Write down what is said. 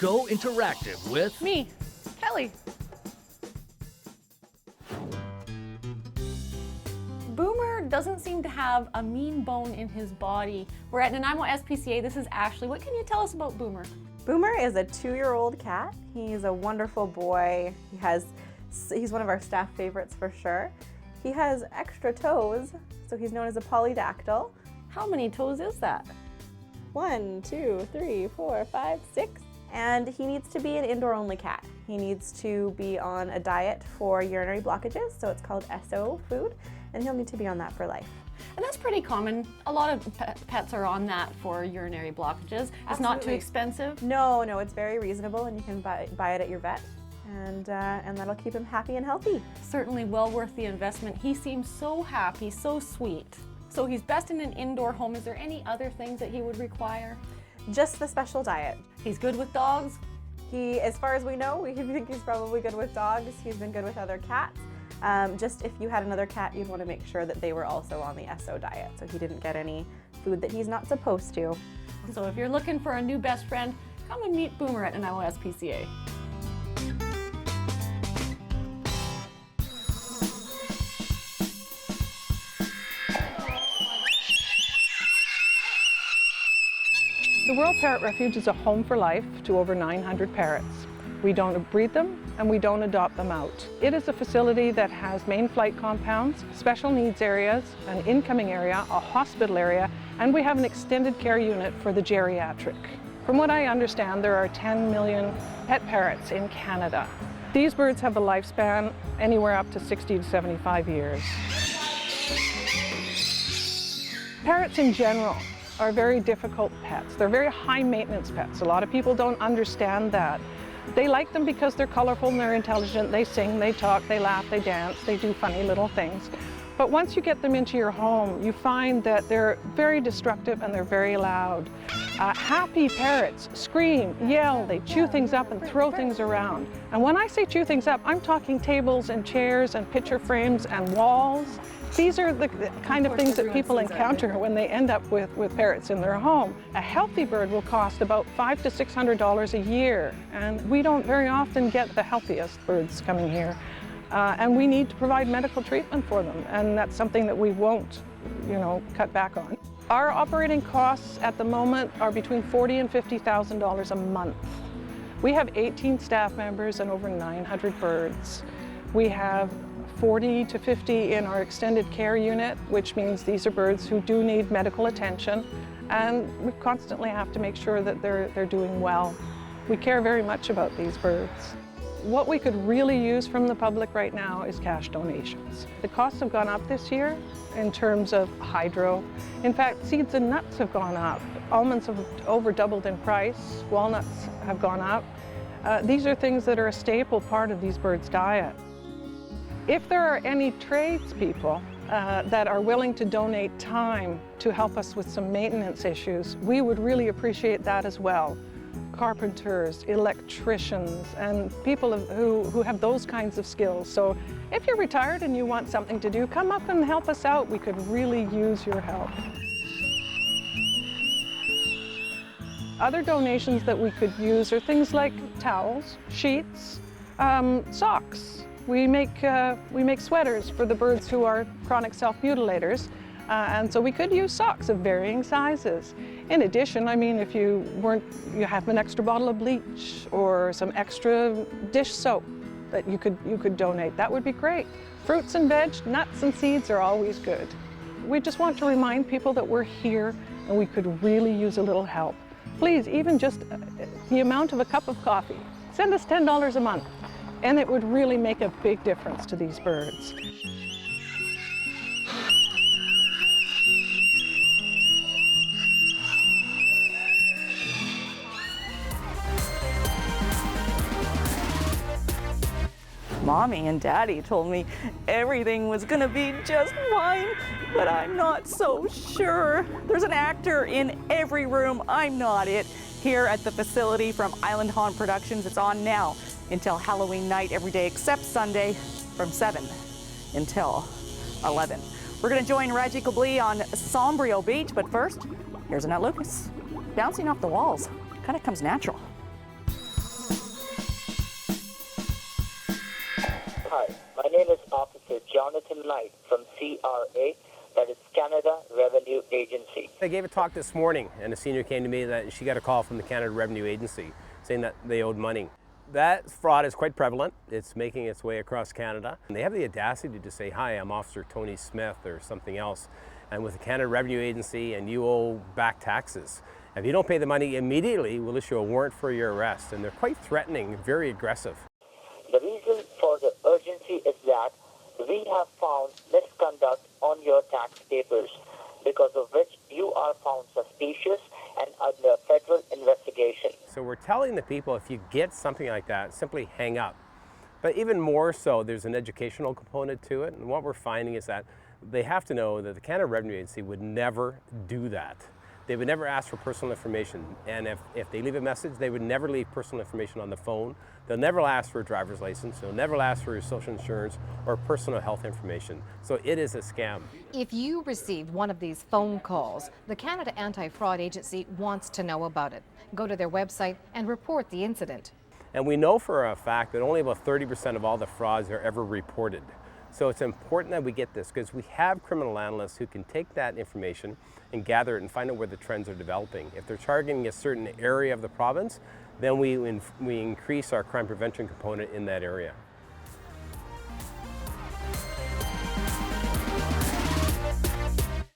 Go interactive with me, Kelly. Boomer doesn't seem to have a mean bone in his body. We're at Nanaimo SPCA. This is Ashley. What can you tell us about Boomer? Boomer is a 2-year-old cat. He's a wonderful boy. He's one of our staff favorites for sure. He has extra toes, so he's known as a polydactyl. How many toes is that? 1, 2, 3, 4, 5, 6. And he needs to be an indoor-only cat. He needs to be on a diet for urinary blockages, so it's called SO food, and he'll need to be on that for life. And that's pretty common. A lot of pets are on that for urinary blockages. It's Absolutely. not too expensive. No, it's very reasonable, and you can buy it at your vet, and that'll keep him happy and healthy. Certainly well worth the investment. He seems so happy, so sweet. So he's best in an indoor home. Is there any other things that he would require? Just the special diet. He's good with dogs? As far as we know, we think he's probably good with dogs. He's been good with other cats. Just if you had another cat, you'd want to make sure that they were also on the SO diet, so he didn't get any food that he's not supposed to. So if you're looking for a new best friend, come and meet Boomer at Nanaimo SPCA. The World Parrot Refuge is a home for life to over 900 parrots. We don't breed them and we don't adopt them out. It is a facility that has main flight compounds, special needs areas, an incoming area, a hospital area, and we have an extended care unit for the geriatric. From what I understand, there are 10 million pet parrots in Canada. These birds have a lifespan anywhere up to 60 to 75 years. Parrots in general are very difficult pets. They're very high maintenance pets. A lot of people don't understand that. They like them because they're colorful and they're intelligent. They sing, they talk, they laugh, they dance, they do funny little things. But once you get them into your home, you find that they're very destructive and they're very loud. Happy parrots scream, yell, they chew things up and throw things around. And when I say chew things up, I'm talking tables and chairs and picture frames and walls. These are the kind of things that people encounter when they end up with parrots in their home. A healthy bird will cost about $500 to $600 a year, and we don't very often get the healthiest birds coming here. And we need to provide medical treatment for them, and that's something that we won't, cut back on. Our operating costs at the moment are between $40,000 and $50,000 a month. We have 18 staff members and over 900 birds. We have 40 to 50 in our extended care unit, which means these are birds who do need medical attention, and we constantly have to make sure that they're doing well. We care very much about these birds. What we could really use from the public right now is cash donations. The costs have gone up this year in terms of hydro. In fact, seeds and nuts have gone up. Almonds have over doubled in price. Walnuts have gone up. These are things that are a staple part of these birds' diet. If there are any tradespeople that are willing to donate time to help us with some maintenance issues, we would really appreciate that as well. Carpenters, electricians, and people who have those kinds of skills. So if you're retired and you want something to do, come up and help us out. We could really use your help. Other donations that we could use are things like towels, sheets, socks. We make sweaters for the birds who are chronic self-mutilators, and so we could use socks of varying sizes. In addition, if you have an extra bottle of bleach or some extra dish soap that you could donate, that would be great. Fruits and veg, nuts and seeds are always good. We just want to remind people that we're here and we could really use a little help. Please, even just the amount of a cup of coffee, send us $10 a month. And it would really make a big difference to these birds. Mommy and Daddy told me everything was gonna be just fine, but I'm not so sure. There's an actor in every room. I'm not it. Here at the facility from Island Haunt Productions, it's on now until Halloween night every day except Sunday from 7 until 11. We're going to join Reggie Cobley on Sombrio Beach, but first, here's Annette Lucas. Bouncing off the walls kind of comes natural. name is Officer Jonathan Knight from CRA, that is Canada Revenue Agency. I gave a talk this morning, and a senior came to me that she got a call from the Canada Revenue Agency saying that they owed money. That fraud is quite prevalent. It's making its way across Canada. And they have the audacity to say, "Hi, I'm Officer Tony Smith," or something else. And with the Canada Revenue Agency, and you owe back taxes. If you don't pay the money immediately, we'll issue a warrant for your arrest. And they're quite threatening, very aggressive. The reason for the urgency is that we have found misconduct on your tax papers, because of which you are found suspicious and under federal investigation. So we're telling the people, if you get something like that, simply hang up. But even more so, there's an educational component to it. And what we're finding is that they have to know that the Canada Revenue Agency would never do that. They would never ask for personal information. And if they leave a message, they would never leave personal information on the phone. They'll never ask for a driver's license. They'll never ask for your social insurance or personal health information. So it is a scam. If you received one of these phone calls, the Canada Anti-Fraud Agency wants to know about it. Go to their website and report the incident. And we know for a fact that only about 30% of all the frauds are ever reported. So it's important that we get this, because we have criminal analysts who can take that information and gather it and find out where the trends are developing. If they're targeting a certain area of the province, then we increase our crime prevention component in that area.